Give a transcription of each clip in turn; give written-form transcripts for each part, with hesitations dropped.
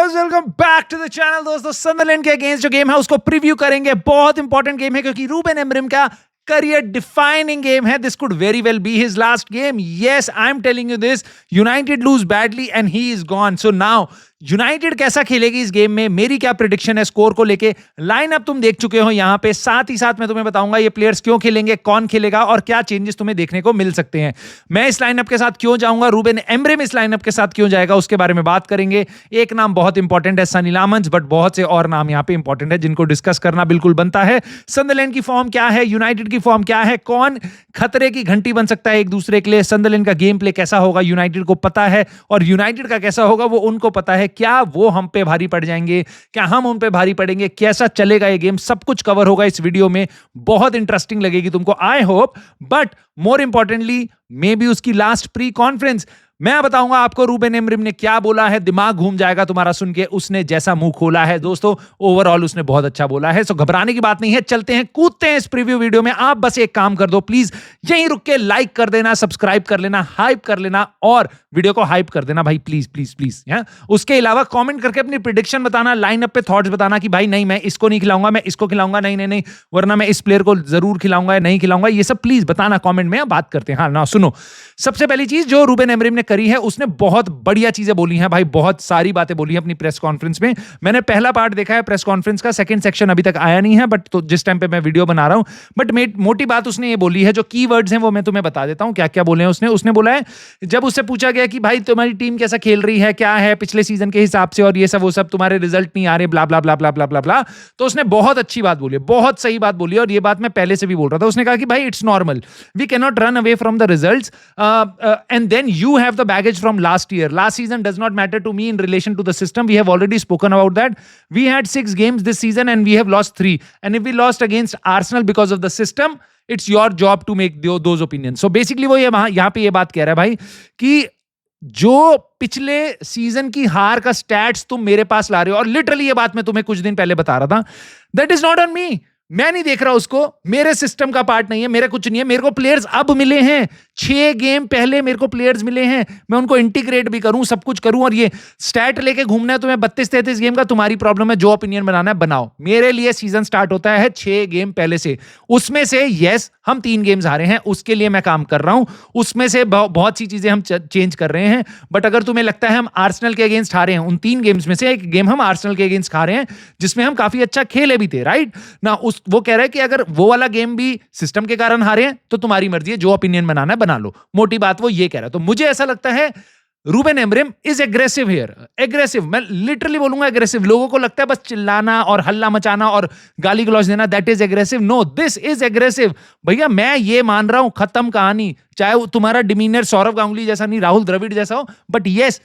Viewers, welcome back to the channel. दोस्तों, Sunderland के against जो गेम है उसको प्रीव्यू करेंगे। बहुत इंपॉर्टेंट गेम है क्योंकि रूबेन एमरिम का career defining game hai. This could very well be his last game. Yes, I'm telling you this. United lose badly and he is gone. So now United कैसा खेलेगी इस game में, मेरी क्या prediction है score को लेके। लाइनअप तुम देख चुके हो यहां पे, साथ ही साथ मैं तुम्हें बताऊंगा ये प्लेयर्स क्यों खेलेंगे, कौन खेलेगा और क्या चेंजेस तुम्हें देखने को मिल सकते हैं। मैं इस लाइनअप के साथ क्यों जाऊंगा, रूबेन एमरिम इस लाइनअप के साथ क्यों जाएगा, उसके बारे में बात करेंगे। एक नाम बहुत इंपॉर्टेंट है, सनी लामंस, बट बहुत से और नाम यहां पे इंपॉर्टेंट है जिनको डिस्कस करना बिल्कुल बनता है। सदरलैंड की फॉर्म क्या है, यूनाइटेड की फॉर्म क्या है, कौन खतरे की घंटी बन सकता है एक दूसरे के लिए, सदरलैंड का गेम प्ले कैसा होगा यूनाइटेड को पता है और यूनाइटेड का कैसा होगा वो उनको पता है। क्या वो हम पे भारी पड़ जाएंगे, क्या हम उन पे भारी पड़ेंगे, कैसा चलेगा ये गेम, सब कुछ कवर होगा इस वीडियो में। बहुत इंटरेस्टिंग लगेगी तुमको, I hope. But more importantly may be उसकी लास्ट प्री कॉन्फ्रेंस मैं बताऊंगा आपको रूबेन एमरिम ने क्या बोला है। दिमाग घूम जाएगा तुम्हारा सुन के, उसने जैसा मुंह खोला है दोस्तों, ओवरऑल उसने बहुत अच्छा बोला है। सो घबराने की बात नहीं है, चलते हैं, कूदते हैं इस प्रीव्यू वीडियो में। आप बस एक काम कर दो, प्लीज यहीं रुक के लाइक कर देना, सब्सक्राइब कर लेना, हाइप कर लेना और वीडियो को हाइप कर देना भाई, प्लीज प्लीज प्लीज। उसके अलावा कॉमेंट करके अपनी प्रेडिक्शन बताना, लाइनअप पे थॉट्स बताना कि भाई नहीं मैं इसको नहीं खिलाऊंगा, मैं इसको खिलाऊंगा, नहीं नहीं नहीं, वरना मैं इस प्लेयर को जरूर खिलाऊंगा या नहीं खिलाऊंगा। ये सब प्लीज बताना कॉमेंट में, बात करते हैं। हाँ ना, सुनो, सबसे पहली चीज जो रूबेन एमरिम ने करी है, उसने बहुत बढ़िया चीजें बोली हैं भाई, बहुत सारी बातें बोली हैं अपनी प्रेस कॉन्फ्रेंस में। मैंने पहला पार्ट देखा है प्रेस कॉन्फ्रेंस का, सेकंड सेक्शन अभी तक आया नहीं है, बट तो जिस टाइम पे मैं वीडियो बना रहा हूं, बट मोटी बात उसने ये बोली है, जो कीवर्ड्स हैं वो मैं तुम्हें बता देता हूं क्या क्या बोले हैं उसने बोला है, जब उससे पूछा गया कि भाई तुम्हारी टीम कैसा खेल रही है, क्या है पिछले सीजन के हिसाब से और ये सब वो सब, तुम्हारे रिजल्ट नहीं आ रहे, ब्ला ब्ला ब्ला ब्ला ब्ला ब्ला ब्ला, तो उसने बहुत अच्छी बात बोली, बहुत सही बात बोली और ये बात मैं पहले से भी बोल रहा था। उसने कहा कि भाई it's normal, we can not run away from the results and then you have the baggage from last year. Last season does not matter to me in relation to the system. We have already spoken about that. We had 6 games this season and we have lost 3. And if we lost against Arsenal because of the system, it's your job to make those opinions. So basically वो यहाँ पे ये बात कह रहा है भाई कि जो पिछले सीजन की हार का स्टैट्स तुम मेरे पास ला रहे हो, और लिटरली ये बात मैं तुम्हें कुछ दिन पहले बता रहा था, that is not on me. मैं नहीं देख रहा उसको, मेरे सिस्टम का पार्ट नहीं है, मेरा कुछ नहीं है। मेरे को प्लेयर्स अब मिले हैं, 6 गेम पहले मेरे को प्लेयर्स मिले हैं, मैं उनको इंटीग्रेट भी करूं, सब कुछ करूं, और ये स्टैट लेके घूमना है तुम्हें 32-33 गेम का, तुम्हारी प्रॉब्लम है। जो ओपिनियन बनाना है बनाओ, मेरे लिए सीजन स्टार्ट होता है 6 गेम पहले से। उसमें से यस हम 3 गेम्स हारे हैं, उसके लिए मैं काम कर रहा हूं, उसमें से बहुत सी चीजें हम चेंज कर रहे हैं। बट अगर तुम्हें लगता है हम आर्सेनल के अगेंस्ट हारे हैं, उन 3 गेम्स में से एक गेम हम आर्सेनल के अगेंस्ट हारे हैं जिसमें हम काफी अच्छा खेले भी थे, राइट ना। वो कह रहा है कि अगर वो वाला गेम भी सिस्टम के कारण हारे हैं तो तुम्हारी मर्जी है, जो ओपिनियन बनाना है बना लो। मोटी बात वो ये कह रहा है। तो मुझे ऐसा लगता है Ruben Amorim is aggressive here, aggressive, मैं लिटरली बोलूंगा एग्रेसिव। लोगों को लगता है बस चिल्लाना और हल्ला मचाना और गाली गलौज देना, that is aggressive. No, this is aggressive भैया। मैं ये मान रहा हूं, खत्म कहानी। चाहे तुम्हारा डिमीनर सौरव गांगुली जैसा नहीं, राहुल द्रविड़ जैसा हो, बट यस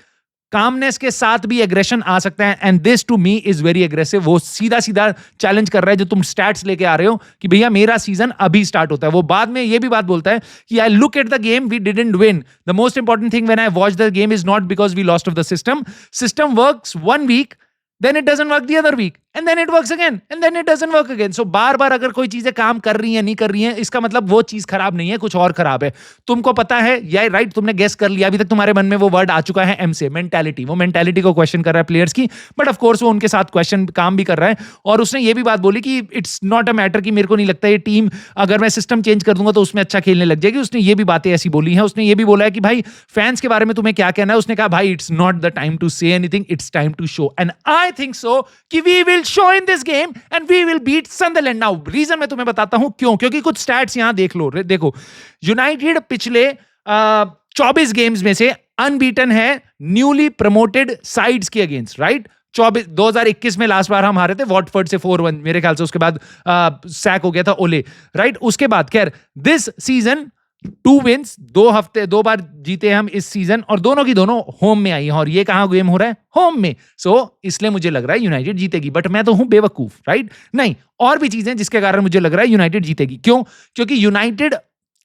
कामनेस के साथ भी एग्रेशन आ सकता है, and this to me is very aggressive. वो सीधा सीधा चैलेंज कर रहा है जो तुम स्टैट्स लेके आ रहे हो कि भैया मेरा सीजन अभी स्टार्ट होता है। वो बाद में ये भी बात बोलता है कि I look at the game, we didn't win, the most important thing when I watch the game is not because we lost of the system works 1 week, then it doesn't work the other week, and then it works again, and then it doesn't work again. So बार-बार अगर कोई चीजें काम कर रही हैं, नहीं कर रही हैं, इसका मतलब वो चीज खराब नहीं है, कुछ और खराब है। तुमको पता है या राइट, तुमने गेस कर लिया, अभी तक तुम्हारे मन में वो वर्ड आ चुका है एम से, मेंटालिटी। वो मेंटालिटी को क्वेश्चन कर रहा है प्लेयर्स की, बट ऑफ कोर्स वो उनके साथ क्वेश्चन काम भी कर रहा है। और उसने ये भी बात बोली कि इट्स नॉट अ मैटर कि मेरे को नहीं लगता ये टीम, अगर मैं सिस्टम चेंज कर दूंगा तो उसमें अच्छा खेलने लग जाएगी। उसने ये भी बातें ऐसी बोली हैं। उसने ये भी बोला है कि भाई फैंस के बारे में तुम्हें क्या कहना है। उसने कहा भाई it's not the time to say anything, it's time to show, and I think so कि we will show in this game and we will beat Sunderland. Now reason मैं तुम्हें बताता हूं क्यों, क्योंकि कुछ स्टैट्स यहां देख लो। देखो, यूनाइटेड पिछले 24 गेम्स में से अनबीटन है न्यूली प्रमोटेड साइड्स के अगेंस्ट, राइट। 2021 में लास्ट बार हम हारे थे वॉटफोर्ड से 4-1 मेरे ख्याल से, उसके बाद सैक हो गया था ओले, राइट। उसके बाद खैर दिस सीजन 2 wins, 2 बार जीते हम इस सीजन, और दोनों की दोनों होम में आई हैं। और ये कहां गेम हो रहा है, होम में। सो इसलिए मुझे लग रहा है यूनाइटेड जीतेगी, बट मैं तो हूं बेवकूफ, राइट। नहीं, और भी चीजें जिसके कारण मुझे लग रहा है यूनाइटेड जीतेगी। क्यों? क्योंकि यूनाइटेड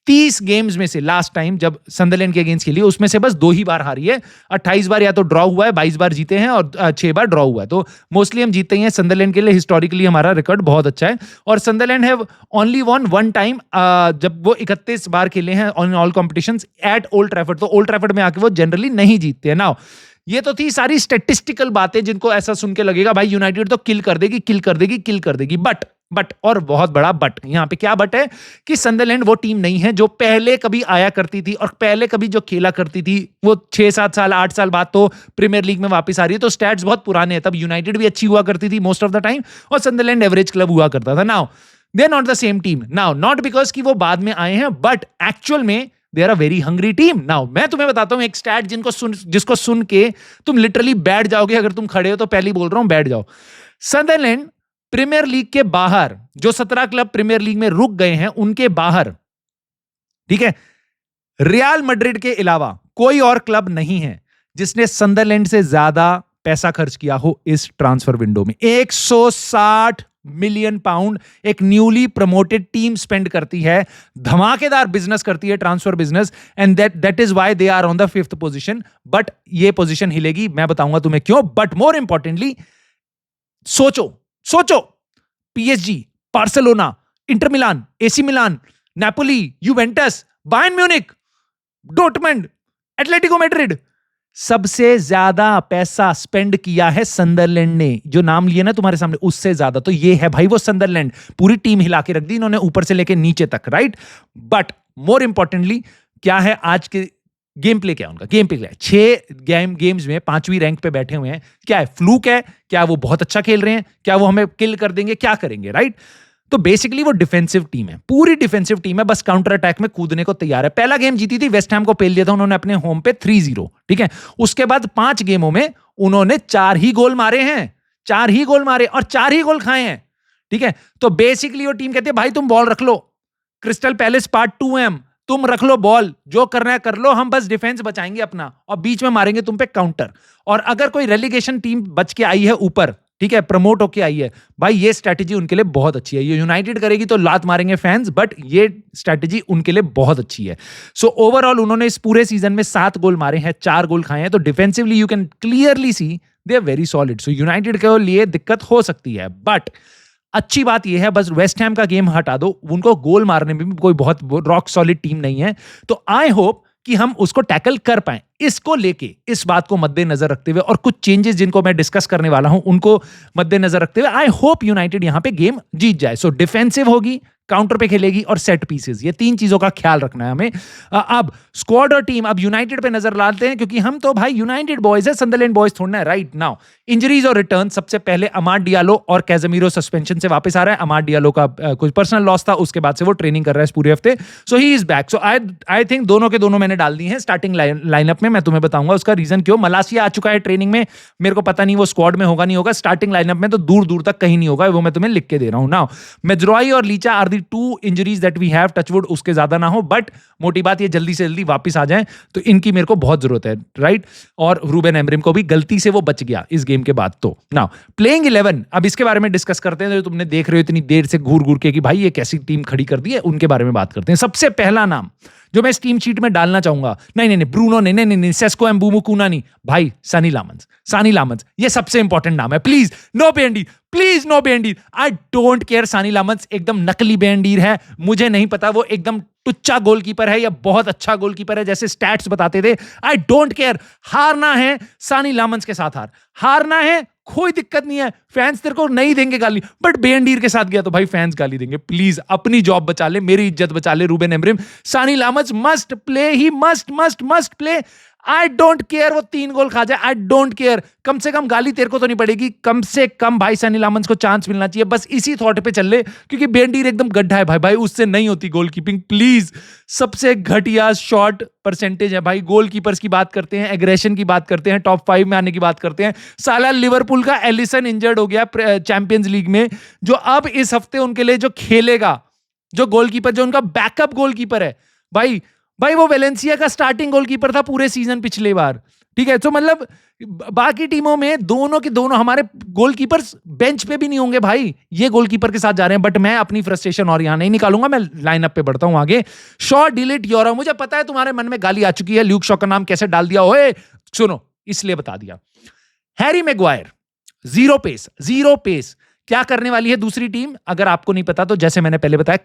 30 गेम्स में से लास्ट टाइम जब सन्दरलैंड के अगेंस्ट खेली उसमें से बस 2 ही बार हारी है। 28 बार या तो ड्रॉ हुआ है, 22 बार जीते हैं और 6 बार ड्रॉ हुआ है। तो मोस्टली हम जीतते ही हैं। सन्दरलैंड के लिए हिस्टोरिकली हमारा रिकॉर्ड बहुत अच्छा है। और Sunderland have only one 1 time, जब वो 31 बार खेले हैं on all competitions at Old Trafford. तो ओल्ड ट्रैफर्ड में आके वो जनरली नहीं जीतते हैं। नाउ ये तो थी सारी स्टैटिस्टिकल बातें जिनको ऐसा सुन के लगेगा भाई यूनाइटेड तो किल कर देगी, किल कर देगी, किल कर देगी। बट और बहुत बड़ा बट, यहां पे क्या बट है कि सनडरलैंड वो टीम नहीं है जो पहले कभी आया करती थी और पहले कभी जो खेला करती थी वो 6-7 साल 8 साल बाद तो प्रीमियर लीग में वापस आ रही है। तो स्टैट्स बहुत पुराने हैं, तब यूनाइटेड भी अच्छी हुआ करती थी मोस्ट ऑफ द टाइम और सनडरलैंड एवरेज क्लब हुआ करता था। Now they are not the same team now, not because कि वो बाद में आए हैं, बट एक्चुअल में they are a very hungry team. Now मैं तुम्हें बताता हूं एक स्टैट जिसको सुन के तुम लिटरली बैठ जाओगे, अगर तुम खड़े हो तो पहले बोल रहा हूं बैठ जाओ। सनडरलैंड प्रीमियर लीग के बाहर जो 17 क्लब प्रीमियर लीग में रुक गए हैं उनके बाहर, ठीक है, रियल मैड्रिड के अलावा कोई और क्लब नहीं है जिसने सनडरलैंड से ज्यादा पैसा खर्च किया हो इस ट्रांसफर विंडो में। 160 मिलियन पाउंड एक न्यूली प्रमोटेड टीम स्पेंड करती है, धमाकेदार बिजनेस करती है, transfer business, and that is why they are on the 5th position. But ये पोजीशन हिलेगी, मैं बताऊंगा तुम्हें क्यों। बट मोर इंपॉर्टेंटली सोचो PSG, Barcelona, Inter Milan, AC Milan, Napoli, Juventus, Bayern Munich, Dortmund, Atletico Madrid, सबसे ज्यादा पैसा स्पेंड किया है सनडरलैंड ने। जो नाम लिए ना तुम्हारे सामने उससे ज्यादा, तो ये है भाई वो सनडरलैंड। पूरी टीम हिला के रख दी इन्होंने ऊपर से लेके नीचे तक, राइट। बट मोर इंपॉर्टेंटली क्या है आज के गेम प्ले, क्या उनका गेम प्ले क्या है? 6 गेम्स में 5वीं रैंक पे बैठे हुए हैं। क्या है, फ्लूक है? क्या वो बहुत अच्छा खेल रहे हैं? क्या वो हमें किल कर देंगे? क्या करेंगे, राइट। तो बेसिकली वो डिफेंसिव टीम है, पूरी डिफेंसिव टीम है, बस काउंटर अटैक में कूदने को तैयार है। पहला गेम जीती थी, वेस्ट हैम को पेल दिया था उन्होंने अपने होम पे 3-0, ठीक है। उसके बाद 5 गेमों में उन्होंने 4 ही गोल मारे हैं, 4 ही गोल मारे और 4 ही गोल खाए हैं, ठीक है। तो बेसिकली वो टीम कहती है भाई तुम बॉल रख लो, क्रिस्टल पैलेस पार्ट 2M, तुम रख लो बॉल, जो करना है कर लो, हम बस डिफेंस बचाएंगे अपना और बीच में मारेंगे तुम पे काउंटर। और अगर कोई रेलीगेशन टीम बच के आई है ऊपर, ठीक है, प्रमोट होके आई है, भाई ये स्ट्रैटेजी उनके लिए बहुत अच्छी है। ये यूनाइटेड करेगी तो लात मारेंगे फैंस, बट ये स्ट्रैटेजी उनके लिए बहुत अच्छी है। सो ओवरऑल उन्होंने इस पूरे सीजन में 7 गोल मारे हैं, 4 गोल खाए हैं। तो defensively you can clearly see they are very solid. So United के लिए दिक्कत हो सकती है, बट अच्छी बात यह है बस वेस्ट हैम का गेम हटा दो, उनको गोल मारने में भी कोई बहुत रॉक सॉलिड टीम नहीं है। तो आई होप कि हम उसको टैकल कर पाए। इसको लेके, इस बात को मद्देनजर रखते हुए और कुछ चेंजेस जिनको मैं डिस्कस करने वाला हूं उनको मद्देनजर रखते हुए आई होप यूनाइटेड यहां पे गेम जीत जाए। सो डिफेंसिव होगी, काउंटर पे खेलेगी और सेट पीसेस, ये 3 चीजों का ख्याल रखना है हमें। अब स्क्वाड और टीम, अब यूनाइटेड पे नजर डालते हैं क्योंकि हम तो भाई यूनाइटेड बॉयज है, सनडरलैंड बॉयज थोड़ा है, राइट। नाउ इंजरीज और रिटर्न, सबसे पहले अमाड डियालो और कैजेमीरो सस्पेंशन से वापस आ रहा है। अमाड डियालो का कुछ पर्सनल लॉस था, उसके बाद से वो ट्रेनिंग कर रहा है इस पूरे हफ्ते, so he is back. So I think दोनों के दोनों मैंने डाल दी हैं स्टार्टिंग लाइनअप में। मैं तुम्हें बताऊंगा उसका रीजन क्यों। मलासिया आ चुका है ट्रेनिंग में, मेरे को पता नहीं वो स्क्वाड में होगा नहीं होगा, स्टार्टिंग लाइनअप में तो दूर दूर तक कहीं नहीं होगा, वो मैं तुम्हें लिख के दे रहा हूं। नाउ मेजरॉय और Licha are the 2 injuries that we have, touch wood उसके ज्यादा ना हो, बट मोटी बात ये जल्दी से जल्दी वापस आ जाएं, तो इनकी मेरे को बहुत जरूरत है, राइट। और रूबेन एमरिम को भी गलती से वो बच गया इस गेम के बाद। तो नाउ प्लेइंग 11, अब इसके बारे में डिस्कस करते हैं। जो तुमने देख रहे हो इतनी देर से घूर घूर के कि भाई ये कैसी टीम खड़ी कर दी है, उनके बारे में बात करते हैं। सबसे पहला नाम जो मैं इस टीम शीट में डालना चाहूंगा, नहीं ब्रूनो नहीं, सेस्को एम्बूमो कुना नहीं, भाई सानी लामंस, ये सबसे इंपॉर्टेंट नाम है। Please no Bayindir, I don't care. Senne Lammens एकदम नकली बेंडीर है, मुझे नहीं पता वो एकदम टुच्चा गोलकीपर है या बहुत अच्छा गोलकीपर है जैसे स्टैट्स बताते थे, आई डोंट केयर। हारना है सानी लामंस के साथ, हारना है, कोई दिक्कत नहीं है, फैंस तेरे को नहीं देंगे गाली, बट बेंडीर के साथ गया तो भाई फैंस गाली देंगे। प्लीज अपनी जॉब बचा ले, मेरी इज्जत बचा ले Ruben Amorim. Senne Lammens must play, he must play. I don't care वो 3 गोल खा जाए, आई डोंट केयर, कम से कम गाली तेरे को तो नहीं पड़ेगी, कम से कम भाई सानी लामंस को चांस मिलना चाहिए। बस इसी थॉट पे चल ले, क्योंकि बेंडीर एकदम गड्ढा है भाई, उससे नहीं होती गोलकीपिंग। प्लीज, सबसे घटिया शॉट परसेंटेज है भाई। गोलकीपर्स की बात करते हैं, एग्रेशन की बात करते हैं, टॉप 5 में आने की बात करते हैं। साला लिवरपूल का एलिसन इंजर्ड हो गया चैंपियंस लीग में, जो अब इस हफ्ते उनके लिए जो खेलेगा, जो गोलकीपर, जो उनका बैकअप गोलकीपर है भाई वो वेलेंसिया का स्टार्टिंग गोलकीपर था पूरे सीजन पिछले बार, ठीक है। तो मतलब बाकी टीमों में दोनों के दोनों हमारे गोलकीपर्स बेंच पे भी नहीं होंगे भाई, ये गोलकीपर के साथ जा रहे हैं। बट मैं अपनी फ्रस्ट्रेशन और यहां नहीं निकालूंगा, मैं लाइनअप पे बढ़ता हूं आगे। शॉ डिलीट यूरो, मुझे पता है तुम्हारे मन में गाली आ चुकी है, ल्यूक शॉ का नाम कैसे डाल दिया, ओए सुनो इसलिए बता दिया। हैरी मैग्वायर, जीरो पेस, क्या करने वाली है दूसरी टीम, अगर आपको नहीं पता तो जैसे मैंने पहले बताया,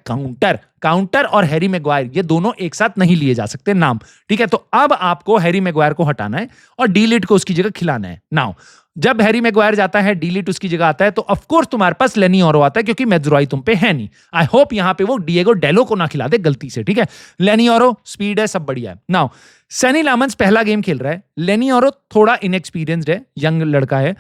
काउंटर और हैरी मैग्वायर ये दोनों एक साथ नहीं लिए जा सकते नाम, ठीक है। तो अब आपको हैरी मैग्वायर को हटाना है और डी-लिट को उसकी जगह खिलाना है। नाउ जब हैरी मैग्वायर जाता है, डी-लिट उसकी जगह आता है, तो ऑफ कोर्स तुम्हारे पास लेनी ओरो आता है, क्योंकि मेजुराई तुम पे है नहीं। आई होप यहां पे वो डिएगो डेलो को ना खिला दे गलती से, ठीक है। लेनी ओरो स्पीड है, सब बढ़िया है। नाउ सनी लामंस पहला गेम खेल रहा है, लेनी ओरो थोड़ा इनएक्सपीरियंस्ड है, यंग लड़का है।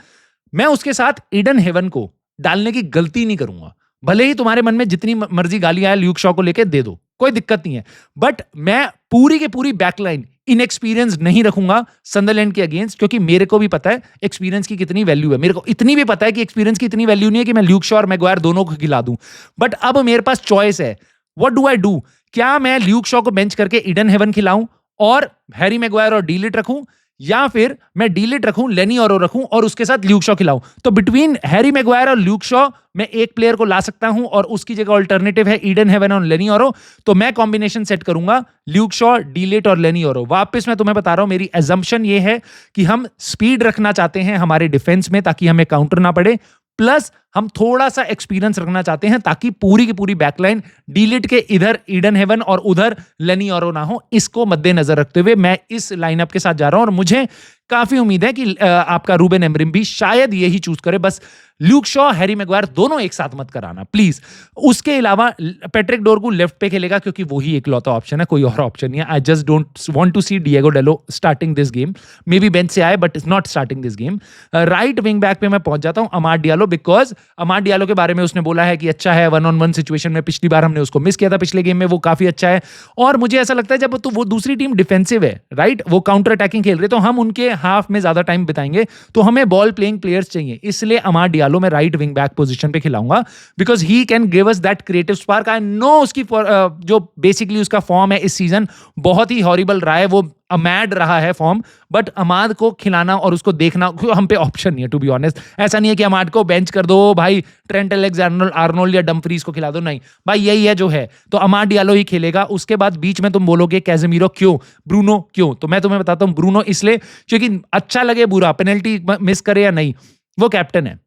मैं उसके साथ ईडन हेवन को डालने की गलती नहीं करूंगा। भले ही तुम्हारे मन में जितनी मर्जी गालियां आए ल्यूक शॉ को लेके दे दो, कोई दिक्कत नहीं है, बट मैं पूरी की पूरी बैकलाइन इनएक्सपीरियंस नहीं रखूंगा संडरलैंड के अगेंस्ट, क्योंकि मेरे को भी पता है एक्सपीरियंस की कितनी वैल्यू है। मेरे को इतनी भी पता है कि एक्सपीरियंस की इतनी वैल्यू नहीं है कि मैं ल्यूक शॉ और मैग्वायर दोनों को खिला दूं। बट अब मेरे पास चॉइस है, व्हाट डू आई डू? क्या मैं ल्यूक शॉ को बेंच करके ईडन हेवन खिलाऊं और हैरी मैग्वायर और डी-लिट रखूं, या फिर मैं डी-लिट रखूं, लेनी ओरो रखूं और उसके साथ ल्यूक शॉ खिलाऊं? तो बिटवीन हैरी मैग्वायर और ल्यूक शॉ मैं एक प्लेयर को ला सकता हूं और उसकी जगह अल्टरनेटिव है ईडन हेवन और लेनी ओरो। तो मैं कॉम्बिनेशन सेट करूंगा ल्यूक शॉ, डी-लिट और लेनी ओरो। वापस मैं तुम्हें बता रहा हूं, मेरी एजम्पशन ये है कि हम स्पीड रखना चाहते हैं हमारे डिफेंस में ताकि हमें काउंटर ना पड़े, प्लस हम थोड़ा सा एक्सपीरियंस रखना चाहते हैं ताकि पूरी की पूरी बैकलाइन डी-लिट के इधर ईडन हेवन और उधर लेनी ओरो ना हो। इसको मद्देनजर रखते हुए मैं इस लाइनअप के साथ जा रहा हूं और मुझे काफी उम्मीद है कि आपका रूबेन एमरिम भी शायद यही चूज करे। बस ल्यूक शॉ, हैरी मैग्वायर दोनों एक साथ मत कराना प्लीज। उसके अलावा पैट्रिक डोरगू लेफ्ट पे खेलेगा क्योंकि वही एकलौता ऑप्शन है, कोई और ऑप्शन नहीं है। I just don't want to see Diego Dalot starting this game. Maybe bench से आए but is not starting this game. Right wing back पे मैं पहुंच जाता हूं Amad Diallo, because Amad Diallo के बारे में उसने बोला है कि अच्छा है 1-on-1 सिचुएशन में। पिछली बार हमने उसको मिस किया था, पिछले गेम में वो काफी अच्छा है। और मुझे ऐसा लगता है जब तो वो दूसरी टीम डिफेंसिव है, राइट, वो काउंटर अटैकिंग खेल रहे, तो हम उनके हाफ में ज्यादा टाइम बिताएंगे, तो हमें बॉल प्लेइंग प्लेयर्स चाहिए। इसलिए अमाड डियालो मैं राइट विंग बैक पोजीशन पे खिलाऊंगा, because he can give us that creative spark. I know उसकी जो बेसिकली उसका फॉर्म है इस सीजन बहुत ही हॉरिबल रहा है, वो अमैड रहा है फॉर्म, बट अमाद को खिलाना और उसको देखना हम पे ऑप्शन नहीं है, टू बी ऑनेस्ट। ऐसा नहीं है कि अमाद को बेंच कर दो भाई, ट्रेंट एलेक्सैंडर आर्नोल्ड या डम्फ्रीज को खिला दो, नहीं भाई, यही है जो है। तो अमाड डियालो ही खेलेगा। उसके बाद बीच में तुम बोलोगे कैजेमीरो क्यों, ब्रूनो क्यों, तो मैं तुम्हें बताता हूं ब्रूनो इसलिए क्योंकि अच्छा लगे बुरा, पेनल्टी मिस करे या नहीं, वो कैप्टन है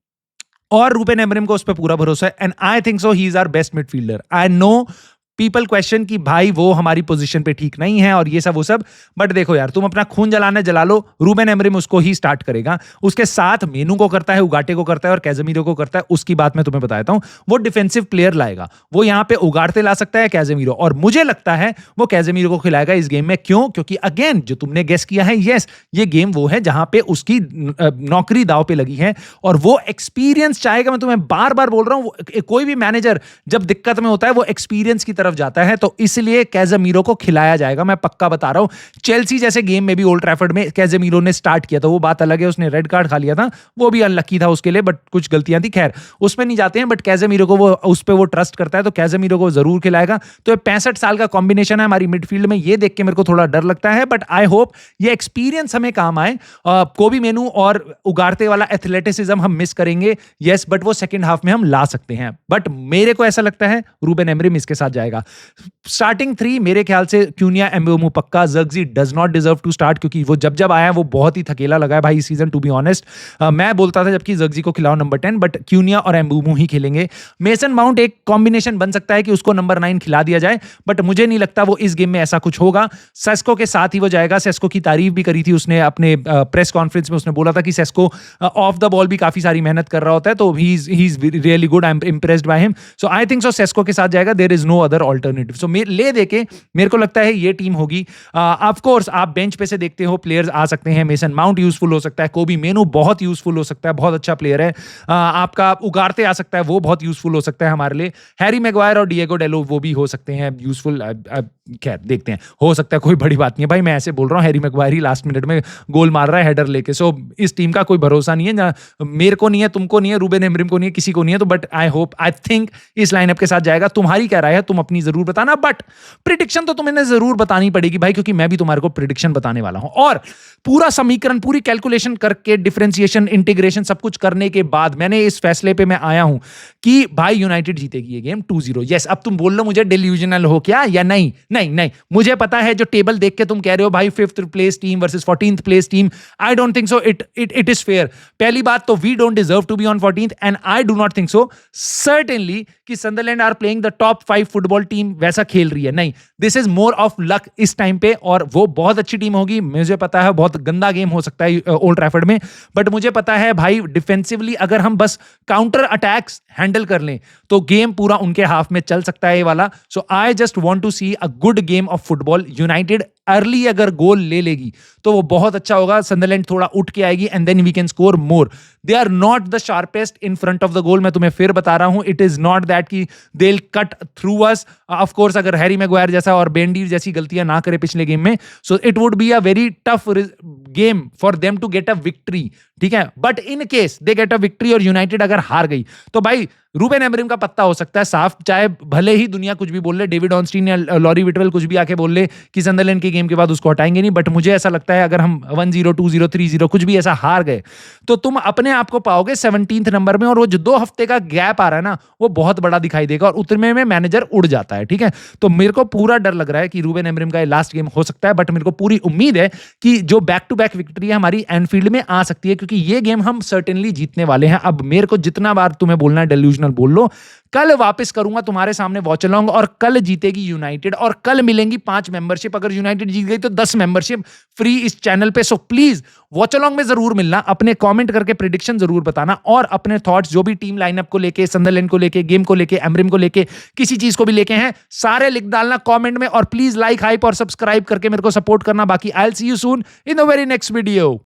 और रूबेन एमरिम को उस पर पूरा भरोसा है। And I think so he is our best midfielder. I know people question कि भाई वो हमारी पोजीशन पे ठीक नहीं है और ये सब वो सब, बट देखो यार, तुम अपना खून जलाना जला लो, रूबेन एमरिम उसको ही स्टार्ट करेगा। उसके साथ मेनू को करता है, उगाटे को करता है और कैजेमीरो को करता है। उसकी बात मैं तुम्हें बताता हूं, वो डिफेंसिव प्लेयर लाएगा, वो यहां पे उगाड़ते ला सकता है कैजेमीरो, और मुझे लगता है वो कैजेमीरो को खिलाएगा इस गेम में। क्यों? क्योंकि अगेन जो तुमने गेस किया है, यस, ये गेम वो है जहां पे उसकी नौकरी दाव पे लगी है और वो एक्सपीरियंस चाहेगा। मैं तुम्हें बार बार बोल रहा हूं, कोई भी मैनेजर जब दिक्कत में होता है वो एक्सपीरियंस की तरफ जाता है, तो इसलिए कैजेमीरो को खिलाया जाएगा। मैं पक्का बता रहा हूं। चेल्सी जैसे गेम में भी ओल्ड ट्रैफर्ड में कैजेमीरो ने स्टार्ट किया था, वो बात अलग है, उसने रेड कार्ड खा लिया था, वो भी अनलकी था उसके लिए, बट कुछ गलतियां थी, खैर उसमें नहीं जाते हैं। बट कैजेमीरो को वो उस पे वो ट्रस्ट करता है, तो कैजेमीरो को जरूर खिलाएगा। तो ये 65 साल का कॉम्बिनेशन है हमारी मिडफील्ड में, ये देख के मेरे को थोड़ा डर लगता है, बट आई होप ये एक्सपीरियंस हमें काम आए। कोबी मेनू और उगाड़ते वाला एथलेटिसिज्म हम मिस करेंगे, यस, बट वो सेकंड हाफ में हम ला सकते हैं। बट मेरे को ऐसा लगता है रूबेन एमरिम इसके साथ जाएगा। स्टार्टिंग 3 मेरे ख्याल से क्यूनिया, एम्बुमो पक्का। Zirkzee does not deserve to start, क्योंकि वो जब आया वो बहुत ही थकेला लगा है भाई इस सीजन, टू बी ऑनेस्ट। मैं बोलता था जबकि ज़र्क्ज़ी को खिलाओ नंबर 10, बट क्यूनिया और एम्बुमो ही खेलेंगे। मेसन माउंट एक कॉम्बिनेशन बन सकता है कि उसको नंबर 9 खिला दिया जाए, बट मुझे नहीं लगता वो इस गेम में ऐसा कुछ होगा। सेस्को के साथ ही वो जाएगा। सेस्को की तारीफ भी करी थी उसने अपने प्रेस कॉन्फ्रेंस में, उसने बोला था कि सेस्को ऑफ द बॉल भी काफी सारी मेहनत कर रहा होता है, तो he is really good, I am impressed by him. So I think so Sesko के साथ जाएगा, there is no other alternative. So ले देके मेरे को लगता है ये टीम होगी। ऑफ कोर्स आप बेंच पे से देखते हो प्लेयर्स आ सकते हैं, मेसन माउंट यूजफुल हो सकता है, कोबी मेनू बहुत यूजफुल हो सकता है, बहुत अच्छा प्लेयर है। आपका उगारते आ सकता है, वो बहुत यूजफुल हो सकता है हमारे लिए। हैरी मैग्वायर और डिएगो डेलो वो भी हो सकते हैं यूजफुल। खैर देखते हैं, हो सकता है, कोई बड़ी बात नहीं है भाई, मैं ऐसे बोल रहा हूँ। हैरी मैग्वायर ही लास्ट मिनट में गोल मार रहा है हेडर लेके। सो इस टीम का कोई भरोसा नहीं है, मेरे को नहीं है, तुमको नहीं है, रूबेन एमरिम को नहीं है, किसी को नहीं है। तो but I hope, I think इस लाइनअप के साथ जाएगा। तुम्हारी क्या राय है? तुम अपनी अपनी जरूर बताना, बट प्रिडिक्शन तो तुम्हें जरूर बतानी पड़ेगी भाई, क्योंकि मैं भी तुम्हारे को प्रिडिक्शन बताने वाला हूं। और पूरा समीकरण, पूरी कैलकुलेशन करके, डिफरेंशिएशन, इंटीग्रेशन सब कुछ करने के बाद मैंने इस फैसले पे मैं आया हूं कि भाई यूनाइटेड जीतेगी ये गेम 2-0। यस, अब तुम बोल लो मुझे डिल्यूजनल हो क्या या नहीं, नहीं नहीं, मुझे पता है जो टेबल देख के तुम कह रहे हो भाई 5th place team versus 14th place team, I don't think so it is fair. पहली बात तो we don't deserve to be on 14th and I do not think so certainly कि Sunderland are playing the top 5 football team वैसा खेल रही है, नहीं, this is more of luck इस टाइम पे, और वो बहुत अच्छी टीम होगी, मुझे पता है बहुत गंदा गेम हो सकता है ओल्ड ट्रैफर्ड में, बट मुझे पता है भाई डिफेंसिवली अगर हम बस काउंटर अटैक्स हैंडल कर लें तो गेम पूरा उनके हाफ में चल सकता है ये वाला। So I just want to see a good game of football. United early अगर गोल ले लेगी तो वो बहुत अच्छा होगा, सदरलैंड थोड़ा उठ के आएगी and then we can score more. They are not the sharpest in front of the goal, मैं तुम्हें फिर बता रहा हूं, इट इज नॉट दैट कि they will cut through us. Of course अगर हैरी मैगवायर जैसा और बेंडीर जैसी गलतियां ना करे पिछले गेम में, so it would be a very tough game for them to get a victory, ठीक है। But in case they get a victory और यूनाइटेड अगर हार गई तो भाई रूबेन एमरिम का पत्ता हो सकता है साफ, चाहे भले ही दुनिया कुछ भी बोल ले, डेविड ऑनस्टीन या लॉरी विटवेल कुछ भी आके बोल ले कि सदरलैंड के गेम के बाद उसको हटाएंगे नहीं, बट मुझे ऐसा लगता है अगर हम 1-0, 2-0, 3-0 कुछ भी ऐसा हार गए तो तुम अपने आप को पाओगे 17th नंबर में, और वो जो 2 हफ्ते का गैप आ रहा है ना वो बहुत बड़ा दिखाई देगा, और उतने में मैनेजर उड़ जाता है, ठीक है। तो मेरे को पूरा डर लग रहा है कि रूबेन एमरिम का ये लास्ट गेम हो सकता है, बट मेरे को पूरी उम्मीद है कि जो बैक टू बैक विक्ट्री है हमारी एनफील्ड में आ सकती है, क्योंकि ये गेम हम सर्टेनली जीतने वाले हैं। अब मेरे को जितना बार तुम्हें बोलना है डेल्यूजनल बोल लो, कल वापस करूंगा तुम्हारे सामने वॉच अलोंग, और कल जीतेगी यूनाइटेड, और कल मिलेंगी 5 मेंबरशिप, अगर यूनाइटेड जीत गई तो 10 मेंबरशिप फ्री इस चैनल पे। सो प्लीज वॉच अलोंग में जरूर मिलना, अपने कमेंट करके प्रेडिक्शन जरूर बताना, और अपने थॉट्स जो भी टीम लाइनअप को लेके, सदरलैंड को लेके, गेम को लेके, एमरिम को लेके, किसी चीज को भी लेके हैं, सारे लिख डालना कमेंट में, और प्लीज लाइक, हाइप और सब्सक्राइब करके मेरे को सपोर्ट करना। बाकी I will see you soon in the very next video.